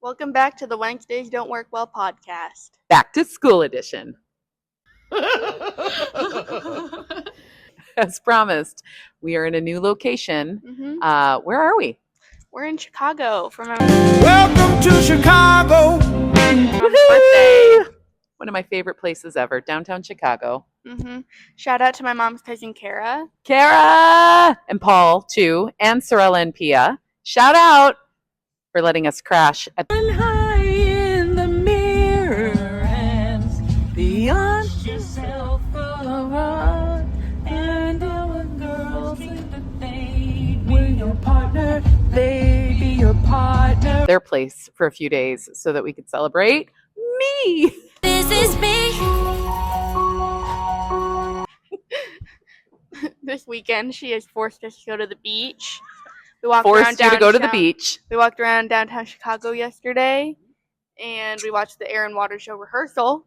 Welcome back to the Wednesdays Don't Work Well podcast. Back to school edition. As promised, we are in a new location. Where are we? We're in Chicago for my Welcome to Chicago. birthday. One of my favorite places ever, downtown Chicago. Shout out to my mom's cousin Kara. Kara! And Paul, too, and Sorella and Pia. Shout out for letting us crash at High in the mirror and beyond yourself and our girls in the day. We're your partner, they be your partner. their place for a few days so that we could celebrate me. This is me. This weekend, she has forced us to go to the beach. We walked Forced you to go to the downtown- beach. We walked around downtown Chicago yesterday, and we watched the Air and Water Show rehearsal.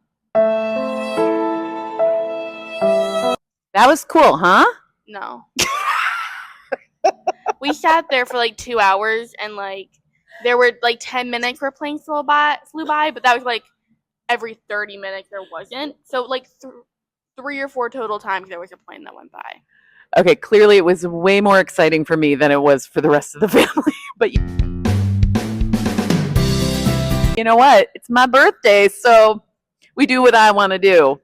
That was cool, huh? No. We sat there for like 2 hours, and there were 10 minutes where planes flew by, but that was every 30 minutes there wasn't. So 3 or 4 total times there was a plane that went by. Okay, clearly it was way more exciting for me than it was for the rest of the family. But you know what? It's my birthday, so we do what I want to do.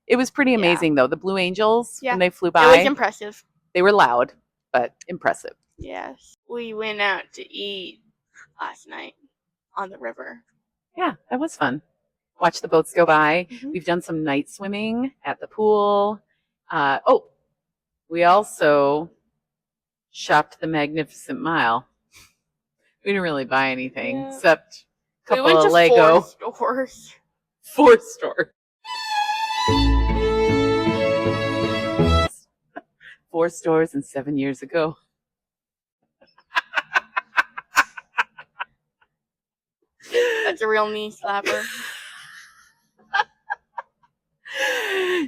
It was pretty amazing, though. The Blue Angels, when they flew by, It was impressive. they were loud, but impressive. Yes. We went out to eat last night on the river. Yeah, that was fun. Watch the boats go by. Mhm. We've done some night swimming at the pool. We also shopped the Magnificent Mile. We didn't really buy anything except a couple we went of to Lego. 4 stores. 4 stores. 4 stores and 7 years ago. That's a real knee slapper.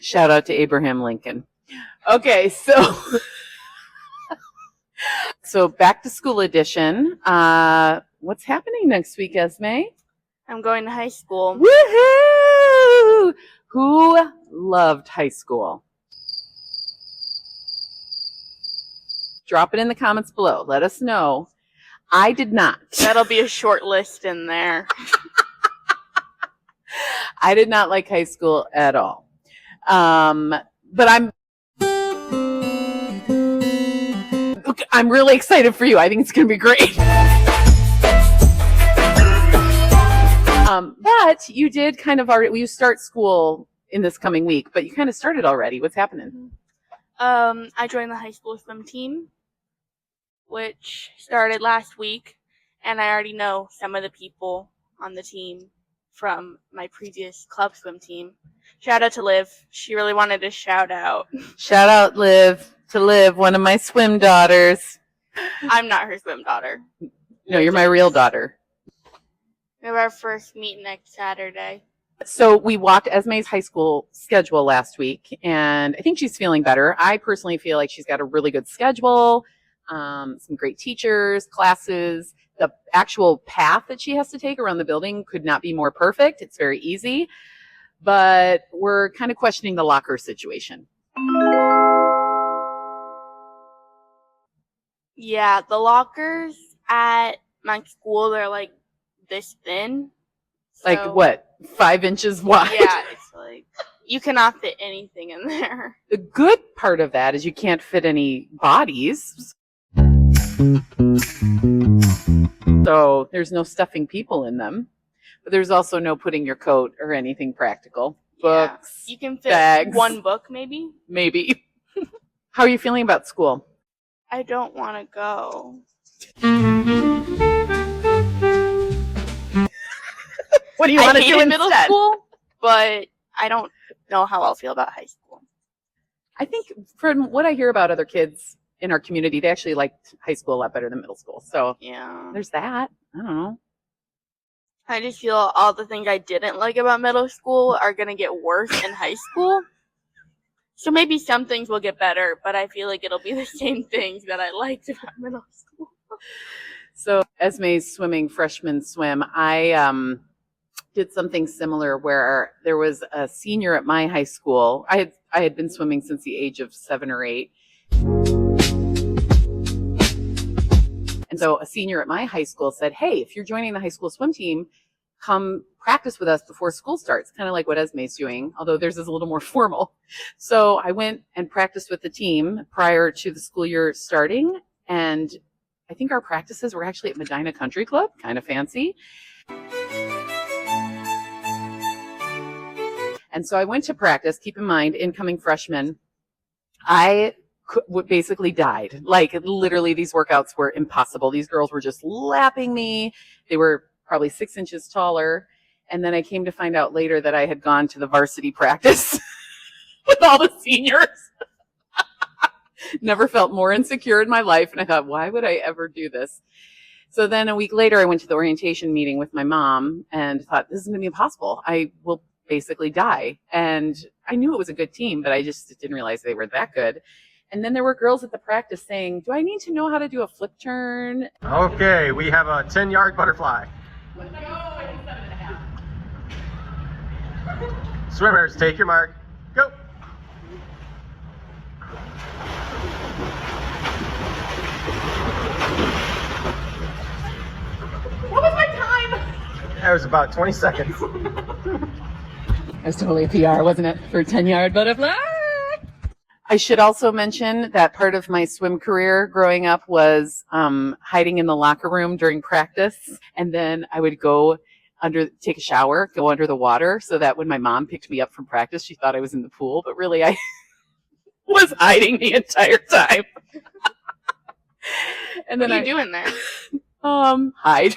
Shout out to Abraham Lincoln. Okay, so back to school edition. What's happening next week, Esme? I'm going to high school. Woohoo! Who loved high school? Drop it in the comments below. Let us know. I did not. That'll be a short list in there. I did not like high school at all. But I'm really excited for you. I think it's going to be great. But you did kind of already, you start school in this coming week, but you kind of started already. What's happening? I joined the high school swim team, which started last week, and I already know some of the people on the team from my previous club swim team. Shout out to Liv. She really wanted a shout out. Shout out Liv, one of my swim daughters. I'm not her swim daughter. No, you're my real daughter. We have our first meet next Saturday. So we walked Esme's high school schedule last week, and I think she's feeling better. I personally feel like she's got a really good schedule, some great teachers, classes. The actual path that she has to take around the building could not be more perfect. It's very easy, but we're kind of questioning the locker situation. Yeah, the lockers at my school, they're this thin. Like So- what, 5 inches wide? Yeah, it's you cannot fit anything in there. The good part of that is you can't fit any bodies. So there's no stuffing people in them. But there's also no putting your coat or anything practical. Books, You can fit bags. one book, maybe. maybe. How are you feeling about school? I don't want to go. What do you want to do hated middle instead? school, but I don't know how I'll feel about high school. I think from what I hear about other kids in our community, they actually liked high school a lot better than middle school. So Yeah. there's that. I don't know. I just feel all the things I didn't like about middle school are going to get worse in high school. So maybe some things will get better, but I feel like it'll be the same things that I liked about middle school. So Esme's swimming freshman swim, I did something similar where there was a senior at my high school. I had been swimming since the age of 7 or 8. And so a senior at my high school said, hey, if you're joining the high school swim team, come practice with us before school starts, kind of like what Esme's doing, although theirs is a little more formal. So I went and practiced with the team prior to the school year starting, and I think our practices were actually at Medina Country Club, kind of fancy. And so I went to practice. Keep in mind, incoming freshman, I basically died. Like, literally, these workouts were impossible. These girls were just lapping me. They were probably 6 inches taller. And then I came to find out later that I had gone to the varsity practice with all the seniors. Never felt more insecure in my life. And I thought, why would I ever do this? So then a week later, I went to the orientation meeting with my mom and thought, this is going to be impossible. I will basically die. And I knew it was a good team, but I just didn't realize they were that good. And then there were girls at the practice saying, do I need to know how to do a flip turn? Okay, we have a 10-yard butterfly. Let's go. I did 7.5. Swimmers, take your mark. Go. What was my time? That was about 20 seconds. That was totally a PR, wasn't it? For a 10-yard butterfly. I should also mention that part of my swim career growing up was hiding in the locker room during practice. And then I would take a shower, go under the water, so that when my mom picked me up from practice, she thought I was in the pool. But really, I was hiding the entire time. And then What are you doing there? Hide.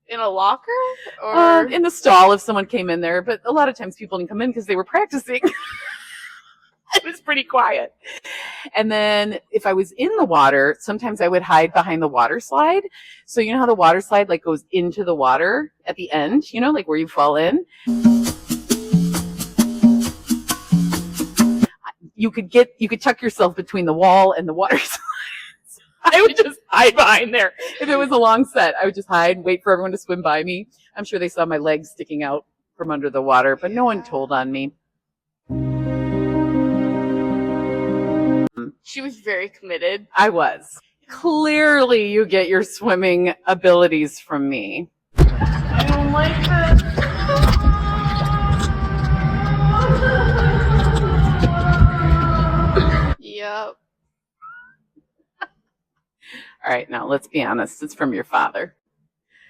In a locker? Or In the stall if someone came in there, but a lot of times people didn't come in because they were practicing. It was pretty quiet. And then if I was in the water, sometimes I would hide behind the water slide. So you know how the water slide like goes into the water at the end, you know, like where you fall in? You could tuck yourself between the wall and the water slide. I would just hide behind there. If it was a long set, I would just hide, wait for everyone to swim by me. I'm sure they saw my legs sticking out from under the water, but no one told on me. she was very committed. I was. Clearly, you get your swimming abilities from me. I don't like this. Yep. All right, now let's be honest. It's from your father.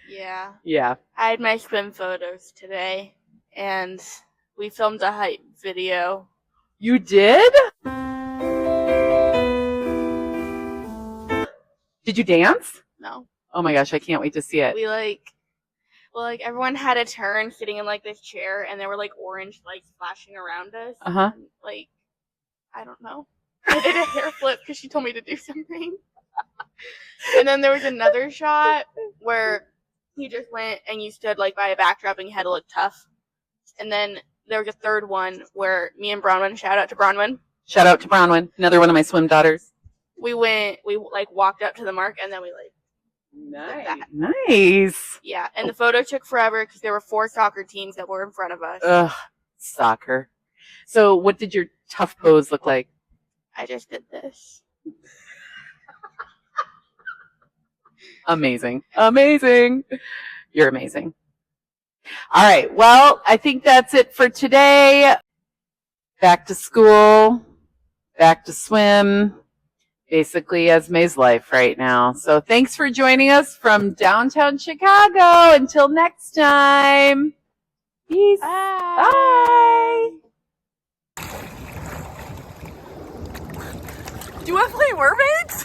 Yeah. Yeah. I had my swim photos today, and we filmed a hype video. You did? Did you dance? No. Oh my gosh, I can't wait to see it. Everyone had a turn sitting in, this chair, and there were, orange lights flashing around us. Uh-huh. And, I don't know. I did a hair flip because she told me to do something. And then there was another shot where you just went and you stood, by a backdrop and you had to look tough. And then there was a third one where me and Bronwyn, shout out to Bronwyn. Shout out to Bronwyn, another one of my swim daughters. We walked up to the mark, and then we, Nice. that. Nice. Yeah, and the photo took forever because there were 4 soccer teams that were in front of us. Ugh, soccer. So what did your tough pose look like? I just did this. Amazing. Amazing. You're amazing. All right. Well, I think that's it for today. Back to school. Back to swim. Basically Esme's life right now. So thanks for joining us from downtown Chicago. Until next time. Peace. Bye. Bye. Do you want to play mermaids?